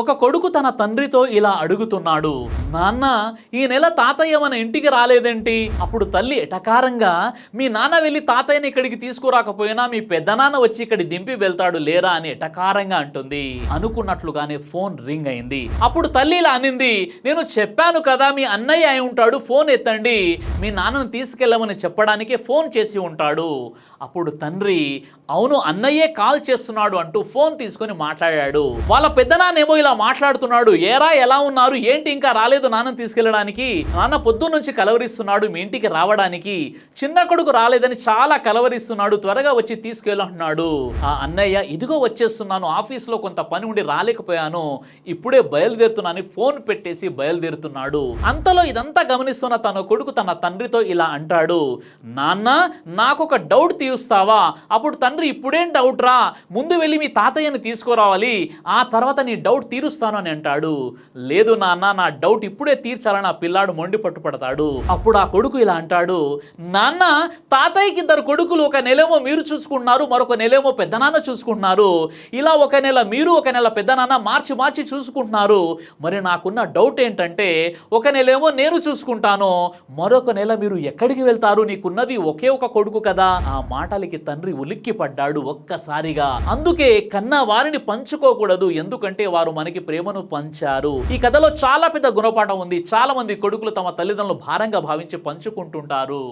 ఒక కొడుకు తన తండ్రితో ఇలా అడుగుతున్నాడు, నాన్న ఈ నెల తాతయ్య మన ఇంటికి రాలేదేంటి? అప్పుడు తల్లి ఎటకారంగా, మీ నాన్న వెళ్ళి తాతయ్యని ఇక్కడికి తీసుకురాకపోయినా మీ పెద్దనాన్న వచ్చి ఇక్కడ దింపి వెళ్తాడు లేరా అని ఎటకారంగా అంటుంది. అనుకున్నట్లుగానే ఫోన్ రింగ్ అయింది. అప్పుడు తల్లి ఇలా అనింది, నేను చెప్పాను కదా మీ అన్నయ్య అయి ఉంటాడు, ఫోన్ ఎత్తండి, మీ నాన్నను తీసుకెళ్ళమని చెప్పడానికే ఫోన్ చేసి ఉంటాడు. అప్పుడు తండ్రి, అవును అన్నయ్యే కాల్ చేస్తున్నాడు అంటూ ఫోన్ తీసుకొని మాట్లాడాడు. వాళ్ళ పెద్దనాన్నేమో ఇలా మాట్లాడుతున్నాడు, ఏరా ఎలా ఉన్నారు, ఏంటి ఇంకా రాలేదు నాన్నని తీసుకెళ్ళడానికి? నాన్న పొద్దున్న నుంచి కలవరిస్తున్నాడు మీ ఇంటికి రావడానికి, చిన్న కొడుకు రాలేదని చాలా కలవరిస్తున్నాడు, త్వరగా వచ్చి తీసుకెళ్ళంటున్నాడు. ఆ అన్నయ్య, ఇదిగో వచ్చేస్తున్నాను, ఆఫీస్లో కొంత పని ఉండి రాలేకపోయాను, ఇప్పుడే బయలుదేరుతున్నాను, ఫోన్ పెట్టేసి బయలుదేరుతున్నాడు. అంతలో ఇదంతా గమనిస్తున్న తన కొడుకు తన తండ్రితో ఇలా అంటాడు, నాన్న నాకొక డౌట్ తీరుస్తావా? అప్పుడు తండ్రి, ఇప్పుడేం డౌట్ రా, ముందు వెళ్ళి మీ తాతయ్యని తీసుకురావాలి, ఆ తర్వాత నీ డౌట్ తీరుస్తాను అని అంటాడు. లేదు నాన్న, నా డౌట్ ఇప్పుడే తీర్చాలని ఆ పిల్లాడు మొండి పట్టుపడతాడు. అప్పుడు ఆ కొడుకు ఇలా అంటాడు, నాన్న తాతయ్యకి 2 కొడుకులు, ఒక నెలేమో మీరు చూసుకుంటున్నారు, మరొక నెలేమో పెద్దనాన్న చూసుకుంటున్నారు, ఇలా ఒక నెల మీరు ఒక నెల పెద్దనాన్న మార్చి మార్చి చూసుకుంటున్నారు. మరి నాకున్న డౌట్ ఏంటంటే, ఒక నెలేమో నేను చూసుకుంటాను, మరొక నెల మీరు ఎక్కడికి వెళ్తారు, నీకున్నది ఒకే ఒక కొడుకు కదా. ఆ మాటలకి తండ్రి ఉలిక్కి పడ్డాడు ఒక్కసారిగా. అందుకే కన్నా వారిని పంచుకోకూడదు, ఎందుకంటే వారు మనకి ప్రేమను పంచారు. ఈ కథలో చాలా పెద్ద గుణపాఠం ఉంది. చాలా మంది కొడుకులు తమ తల్లిదండ్రులు భారంగా భావించి పంచుకుంటుంటారు.